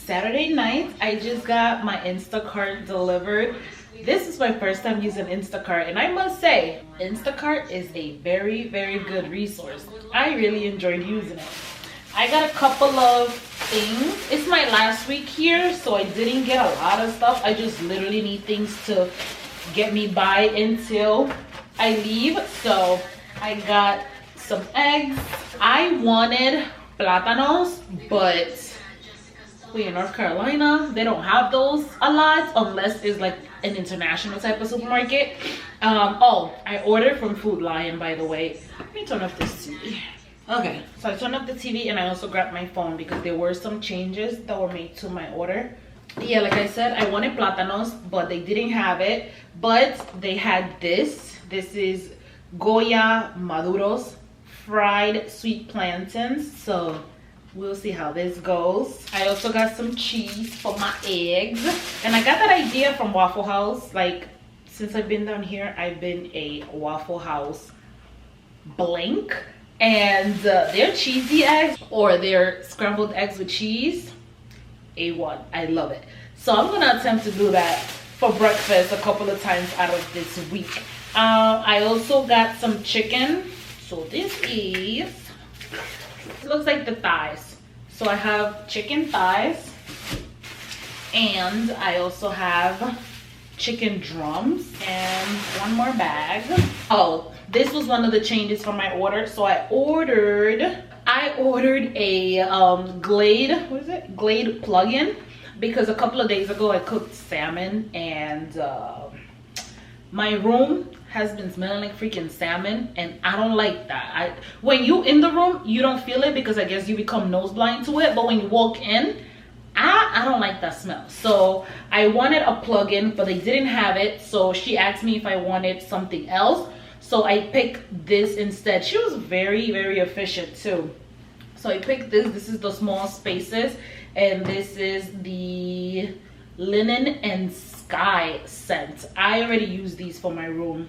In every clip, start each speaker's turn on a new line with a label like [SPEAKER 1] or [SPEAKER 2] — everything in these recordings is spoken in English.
[SPEAKER 1] Saturday night, I just got my Instacart delivered. This is my first time using Instacart, and I must say, Instacart is a very, very good resource. I really enjoyed using it. I got a couple of things. It's my last week here, so I didn't get a lot of stuff. I just literally need things to get me by until I leave. So I got some eggs. I wanted plátanos, but we in North Carolina, they don't have those a lot unless it's like an international type of supermarket. Oh, I ordered from Food Lion, by the way. Let me turn off this TV. Okay, so I turned off the TV and I also grabbed my phone because there were some changes that were made to my order. Yeah, like I said, I wanted plátanos, but they didn't have it. But they had this. This is Goya Maduros fried sweet plantains. So we'll see how this goes. I also got some cheese for my eggs. And I got that idea from Waffle House. Like, since I've been down here, I've been a Waffle House blank. And their cheesy eggs or their scrambled eggs with cheese, A1. I love it. So I'm gonna attempt to do that for breakfast a couple of times out of this week. I also got some chicken. So this is, it looks like the thighs. So I have chicken thighs, and I also have chicken drums and one more bag. Oh, this was one of the changes from my order. So I ordered a Glade, what is it? Glade plug-in, because a couple of days ago I cooked salmon and my room has been smelling like freaking salmon, and I don't like that. When you in the room, you don't feel it because I guess you become nose blind to it, but when you walk in, I don't like that smell. So I wanted a plug-in, but they didn't have it. So she asked me if I wanted something else. So I picked this instead. She was very, very efficient too. So I picked this. This is the small spaces, and this is the linen and sky scent. I already use these for my room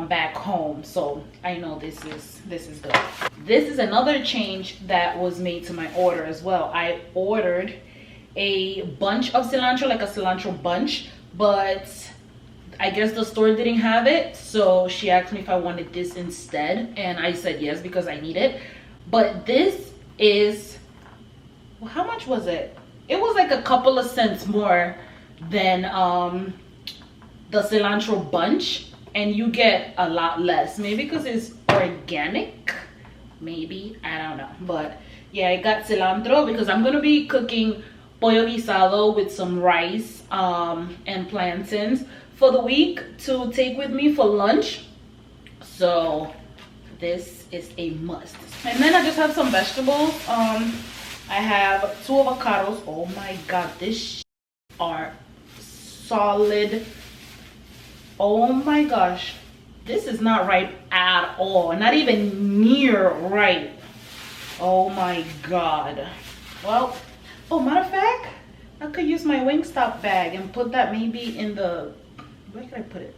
[SPEAKER 1] back home, so I know this is good. This is another change that was made to my order as well. I ordered a bunch of cilantro, like a cilantro bunch, but I guess the store didn't have it, so she asked me if I wanted this instead, and I said yes because I need it. But this is, well, how much was it? It was like a couple of cents more than the cilantro bunch, and you get a lot less. Maybe because it's organic, maybe, I don't know. But yeah, I got cilantro because I'm gonna be cooking pollo guisado with some rice and plantains for the week to take with me for lunch. So this is a must. And then I just have some vegetables. I have 2 avocados. Oh my god, these are solid. Oh my gosh, this is not ripe at all, not even near ripe. Oh my god. Well, oh, matter of fact, I could use my Wingstop bag and put that maybe in the, where can I put it?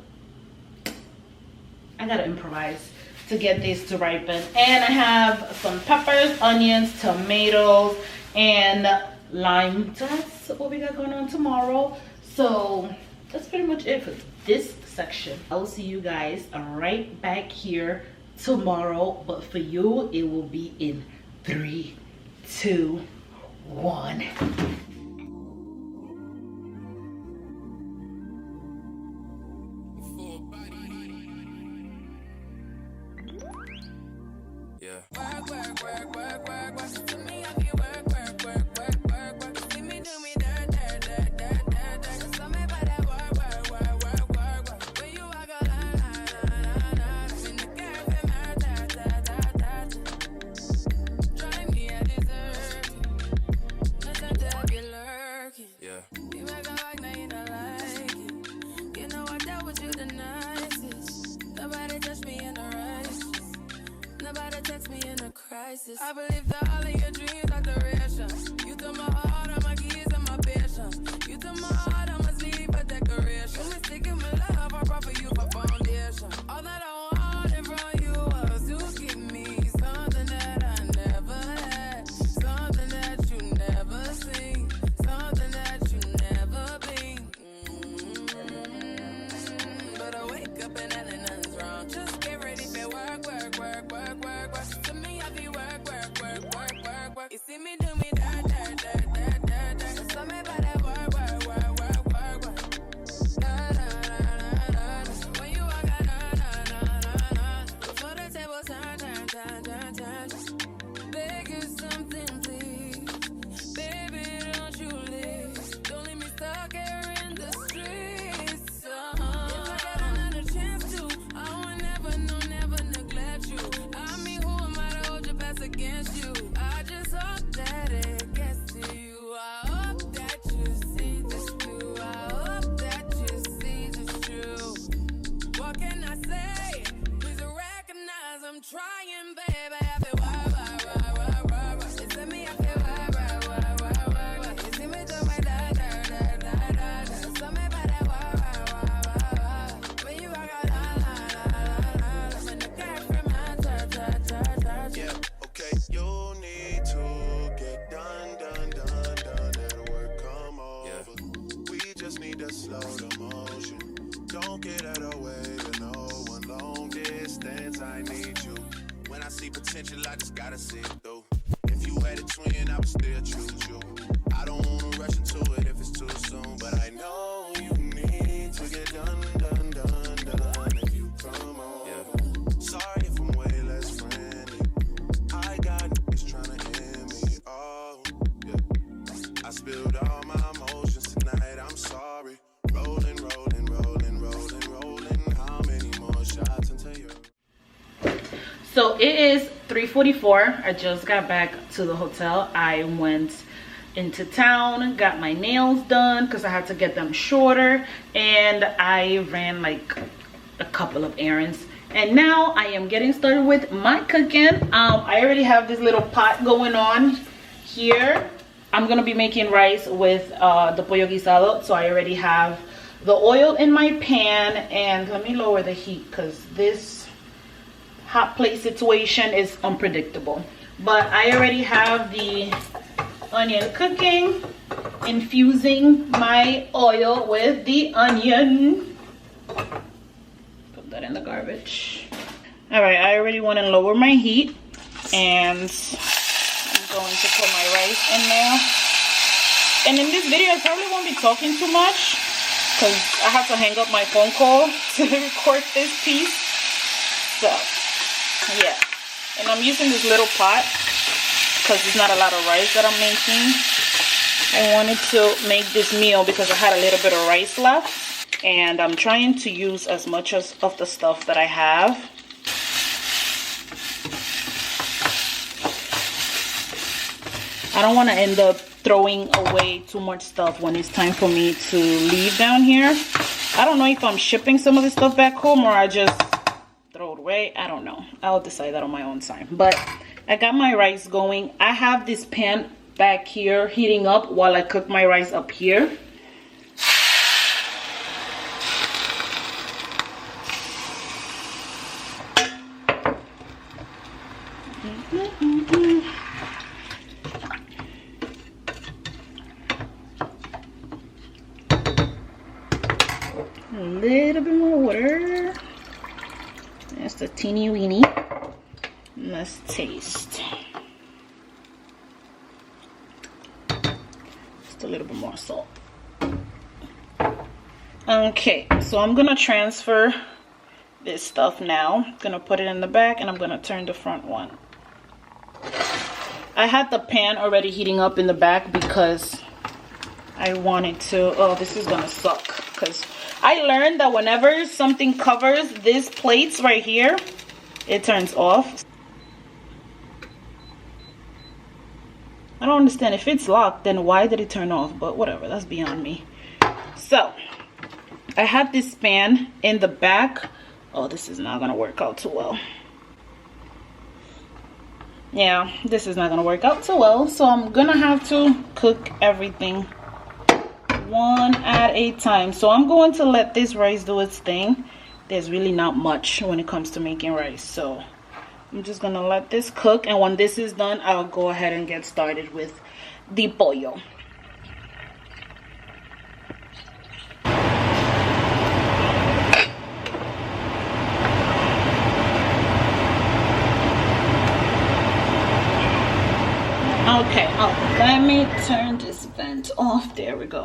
[SPEAKER 1] I gotta improvise to get this to ripen. And I have some peppers, onions, tomatoes, and lime. That's what we got going on tomorrow. So that's pretty much it for this section. I'll see you guys right back here tomorrow, but for you it will be in 3, 2, 1.
[SPEAKER 2] I believe that all of your dreams are duration. You took my heart, all my keys, and my patience. You took my heart, I must leave a decoration. You mistaken my love, I brought for you for foundation. All that I wanted from you was to give me something that I never had, something that you never seen, something slow the motion. Don't get out of the way to no one. Long distance, I need you. When I see potential, I just gotta see it through. If you had a twin, I would still choose you. I don't wanna rush into it if it's too soon, but I know you need to get done if you come on. Yeah. Sorry if I'm way less friendly. I got niggas tryna end me. Oh, yeah. I spilled all my emotions tonight. I'm sorry. Rolling. How many more shots until you're...
[SPEAKER 1] So it is 3:44. I just got back to the hotel. I went into town, got my nails done because I had to get them shorter, and I ran like a couple of errands, and now I am getting started with my cooking. I already have this little pot going on here. I'm gonna be making rice with the pollo guisado, so I already have the oil in my pan, and let me lower the heat because this hot plate situation is unpredictable. But I already have the onion cooking, infusing my oil with the onion. Put that in the garbage. All right, I already want to lower my heat, and I'm going to put my rice in there. And in this video, I probably won't be talking too much because I have to hang up my phone call to record this piece. So yeah, and I'm using this little pot because it's not a lot of rice that I'm making. I wanted to make this meal because I had a little bit of rice left, and I'm trying to use as much of the stuff that I have. I don't want to end up throwing away too much stuff when it's time for me to leave down here. I don't know if I'm shipping some of this stuff back home or I just throw it away. I don't know. I'll decide that on my own time. But I got my rice going. I have this pan back here heating up while I cook my rice up here. A little bit more water. Just a teeny weeny. Let's taste. Just a little bit more salt. Okay, so I'm gonna transfer this stuff now. I'm gonna put it in the back, and I'm gonna turn the front one. I had the pan already heating up in the back because I wanted to... Oh, this is gonna suck because I learned that whenever something covers these plates right here, it turns off. I don't understand. If it's locked, then why did it turn off? But whatever, that's beyond me. So I had this pan in the back. Oh, this is not gonna work out too well. Yeah, this is not gonna work out too well, so I'm gonna have to cook everything one at a time. So I'm going to let this rice do its thing. There's really not much when it comes to making rice, so I'm just gonna let this cook, and when this is done, I'll go ahead and get started with the pollo. Okay, let me turn this vent off. There we go.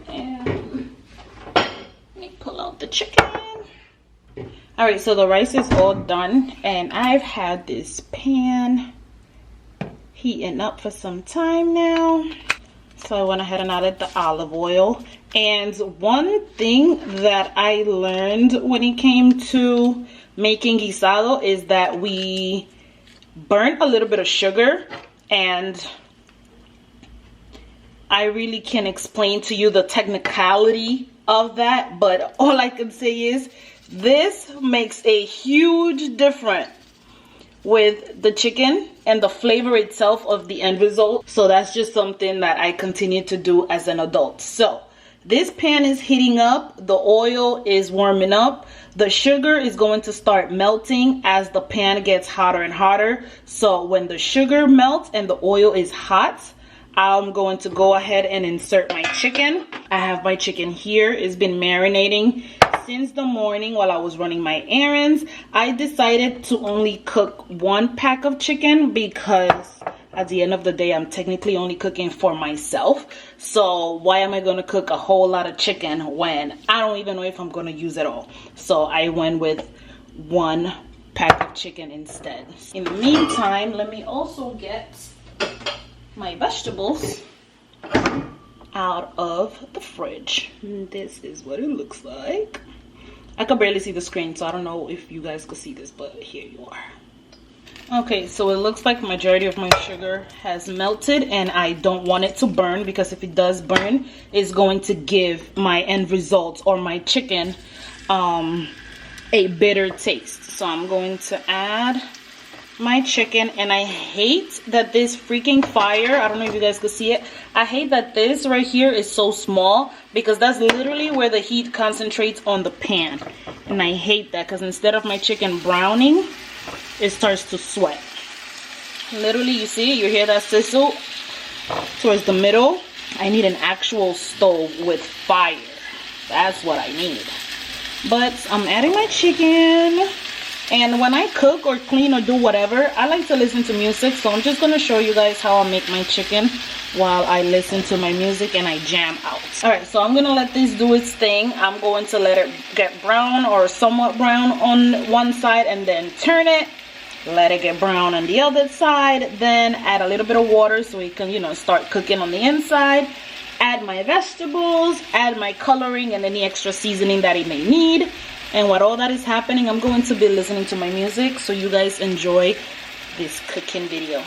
[SPEAKER 1] And let me pull out the chicken. All right, so the rice is all done, and I've had this pan heating up for some time now. So I went ahead and added the olive oil. And one thing that I learned when it came to making guisado is that we burn a little bit of sugar, and I really can't explain to you the technicality of that, but all I can say is this makes a huge difference with the chicken and the flavor itself of the end result. So that's just something that I continue to do as an adult. So this pan is heating up, the oil is warming up, the sugar is going to start melting as the pan gets hotter and hotter. So when the sugar melts and the oil is hot, I'm going to go ahead and insert my chicken. I have my chicken here. It's been marinating since the morning while I was running my errands. I decided to only cook 1 pack of chicken because at the end of the day, I'm technically only cooking for myself. So why am I going to cook a whole lot of chicken when I don't even know if I'm going to use it all? So I went with 1 pack of chicken instead. In the meantime, let me also get my vegetables out of the fridge. This is what it looks like. I can barely see the screen, so I don't know if you guys could see this, but here you are. Okay, so it looks like majority of my sugar has melted, and I don't want it to burn, because if it does burn, it's going to give my end result or my chicken a bitter taste. So I'm going to add my chicken, and I hate that this freaking fire, I don't know if you guys could see it, I hate that this right here is so small, because that's literally where the heat concentrates on the pan, and I hate that, because instead of my chicken browning, it starts to sweat. Literally, you see, you hear that sizzle towards the middle. I need an actual stove with fire. That's what I need. But I'm adding my chicken. And when I cook or clean or do whatever, I like to listen to music. So I'm just going to show you guys how I make my chicken while I listen to my music and I jam out. Alright, so I'm going to let this do its thing. I'm going to let it get brown or somewhat brown on one side, and then turn it. Let it get brown on the other side. Then add a little bit of water so it can, you know, start cooking on the inside. Add my vegetables, add my coloring and any extra seasoning that it may need. And while all that is happening, I'm going to be listening to my music, so you guys enjoy this cooking video.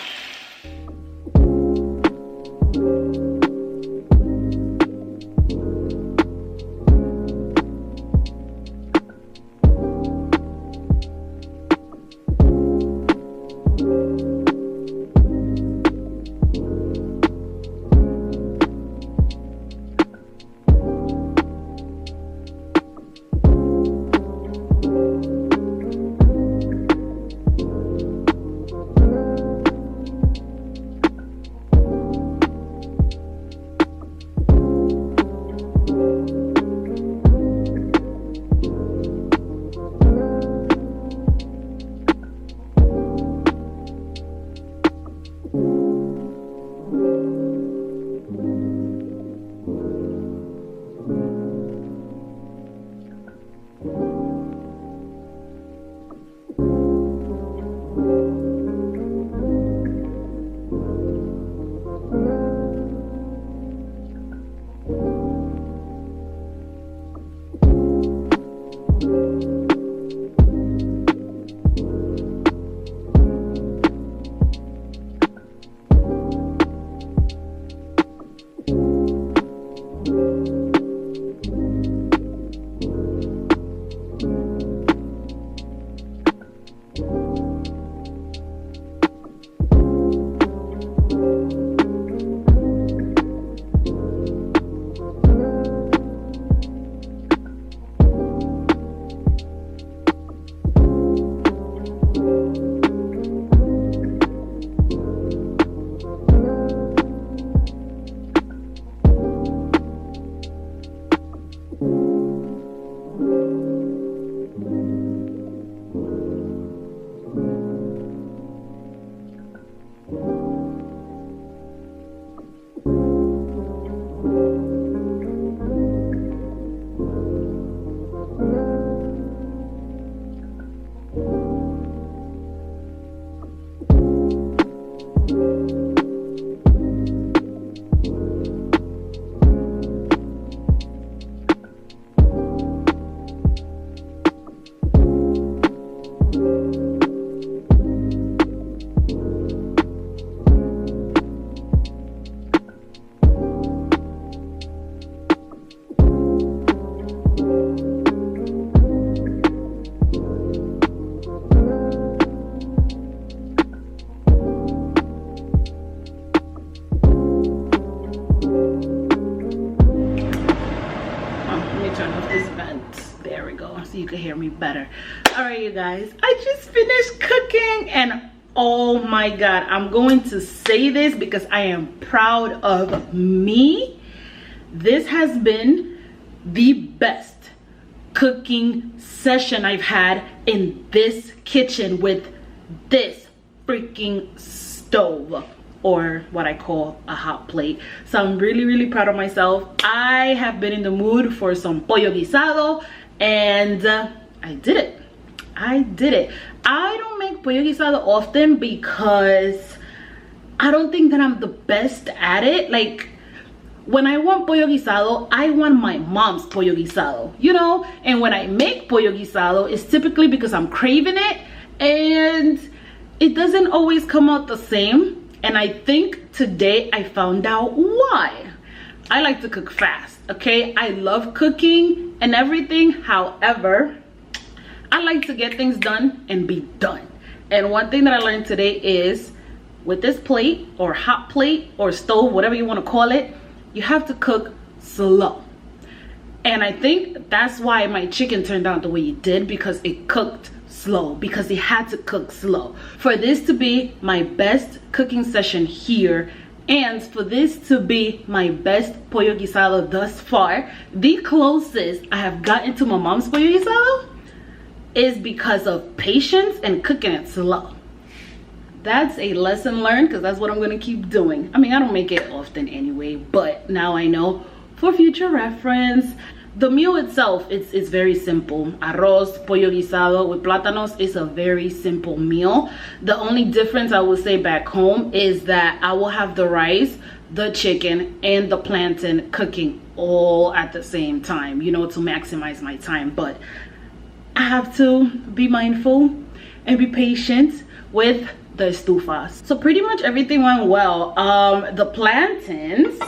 [SPEAKER 1] So you can hear me better. All right, you guys, I just finished cooking, and oh my god, I'm going to say this because I am proud of me. This has been the best cooking session I've had in this kitchen with this freaking stove, or what I call a hot plate. So I'm really proud of myself. I have been in the mood for some pollo guisado, and I did it. I don't make pollo guisado often because I don't think that I'm the best at it. Like, when I want pollo guisado, I want my mom's pollo guisado, you know? And when I make pollo guisado, it's typically because I'm craving it, and it doesn't always come out the same. And I think today I found out why. I like to cook fast, okay? I love cooking and everything. However, I like to get things done and be done. And one thing that I learned today is, with this plate or hot plate or stove, whatever you want to call it, you have to cook slow. And I think that's why my chicken turned out the way it did, because it cooked slow, because it had to cook slow. For this to be my best cooking session here, and for this to be my best pollo guisado thus far, the closest I have gotten to my mom's pollo guisado, is because of patience and cooking it slow. That's a lesson learned, because that's what I'm going to keep doing. I mean, I don't make it often anyway, but now I know for future reference. The meal itself is very simple. Arroz, pollo guisado with plátanos is a very simple meal. The only difference I would say back home is that I will have the rice, the chicken, and the plantain cooking all at the same time, you know, to maximize my time. But I have to be mindful and be patient with the estufas. So pretty much everything went well. The plantains,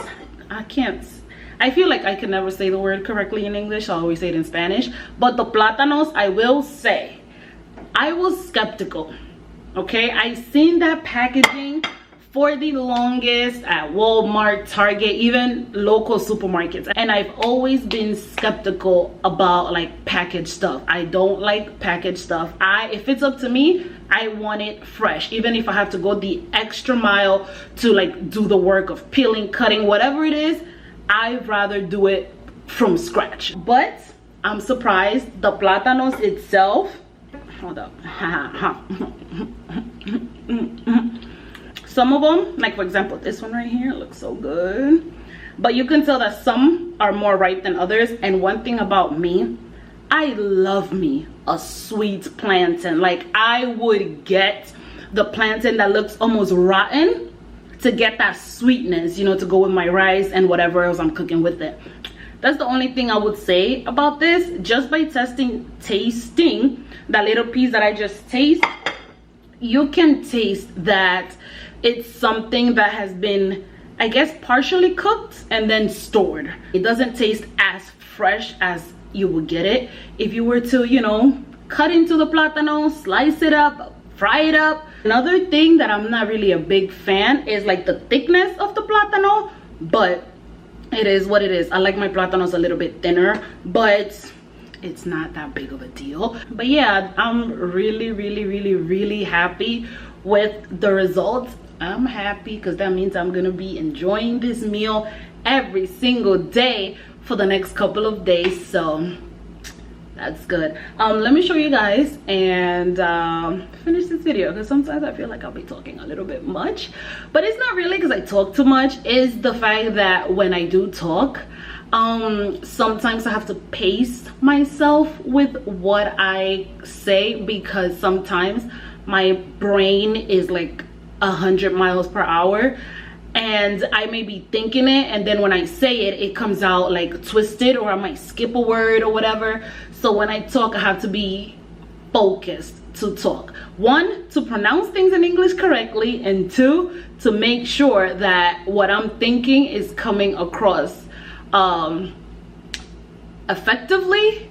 [SPEAKER 1] I feel like I can never say the word correctly in English. I always say it in Spanish. But the plátanos, I will say, I was skeptical. Okay, I seen that packaging for the longest at Walmart, Target, even local supermarkets, and I've always been skeptical about like packaged stuff. I don't like packaged stuff. If it's up to me, I want it fresh, even if I have to go the extra mile to like do the work of peeling, cutting, whatever it is. I'd rather do it from scratch. But I'm surprised the plátanos itself, hold up, some of them, like for example this one right here, looks so good, but you can tell that some are more ripe than others. And one thing about me, I love me a sweet plantain. Like, I would get the plantain that looks almost rotten to get that sweetness, you know, to go with my rice and whatever else I'm cooking with it. That's the only thing I would say about this. Just by tasting that little piece that I just taste, you can taste that it's something that has been, I guess, partially cooked and then stored. It doesn't taste as fresh as you would get it if you were to, you know, cut into the plátano, slice it up, fry it up. Another thing that I'm not really a big fan is like the thickness of the plátano, but it is what it is. I like my plátanos a little bit thinner, but it's not that big of a deal. But yeah, I'm really happy with the results. I'm happy because that means I'm gonna be enjoying this meal every single day for the next couple of days, so that's good. Let me show you guys and finish this video, because sometimes I feel like I'll be talking a little bit much, but it's not really because I talk too much. It's the fact that when I do talk, sometimes I have to pace myself with what I say, because sometimes my brain is like 100 miles per hour and I may be thinking it, and then when I say it, it comes out like twisted, or I might skip a word or whatever. So when I talk, I have to be focused to talk. One, to pronounce things in English correctly, and two, to make sure that what I'm thinking is coming across effectively.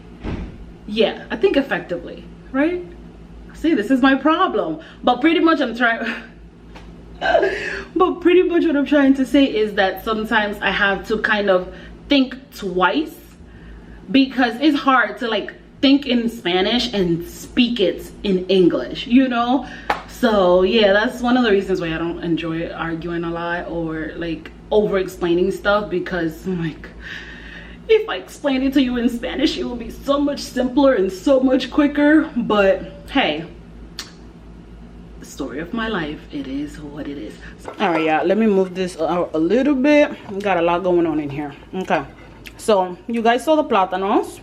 [SPEAKER 1] Yeah, I think effectively, right? See, this is my problem. But pretty much I'm trying but pretty much what I'm trying to say is that sometimes I have to kind of think twice, because it's hard to like think in Spanish and speak it in English, you know? So yeah, that's one of the reasons why I don't enjoy arguing a lot or like over explaining stuff, because I'm like, if I explain it to you in Spanish, it will be so much simpler and so much quicker. But hey, the story of my life, it is what it is. All right, yeah, let me move this out a little bit. We got a lot going on in here. Okay, so you guys saw the plátanos,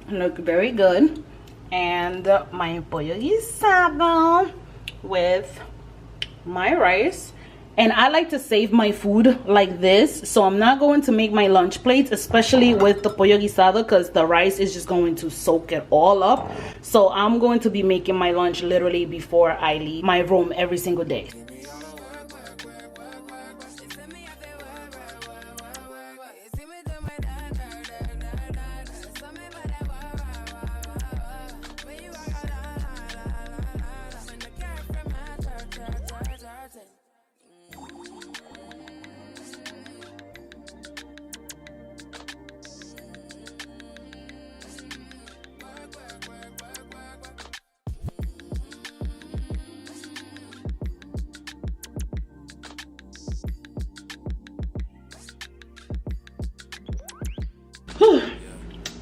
[SPEAKER 1] look very good, and my pollo guisado with my rice. And I like to save my food like this, so I'm not going to make my lunch plates, especially with the pollo guisado, because the rice is just going to soak it all up. So I'm going to be making my lunch literally before I leave my room every single day.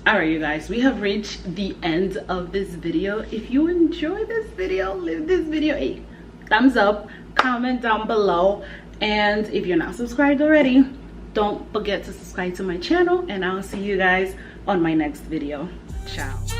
[SPEAKER 1] All right, you guys, we have reached the end of this video. If you enjoyed this video, leave this video a thumbs up, comment down below, and if you're not subscribed already, don't forget to subscribe to my channel, and I'll see you guys on my next video. Ciao.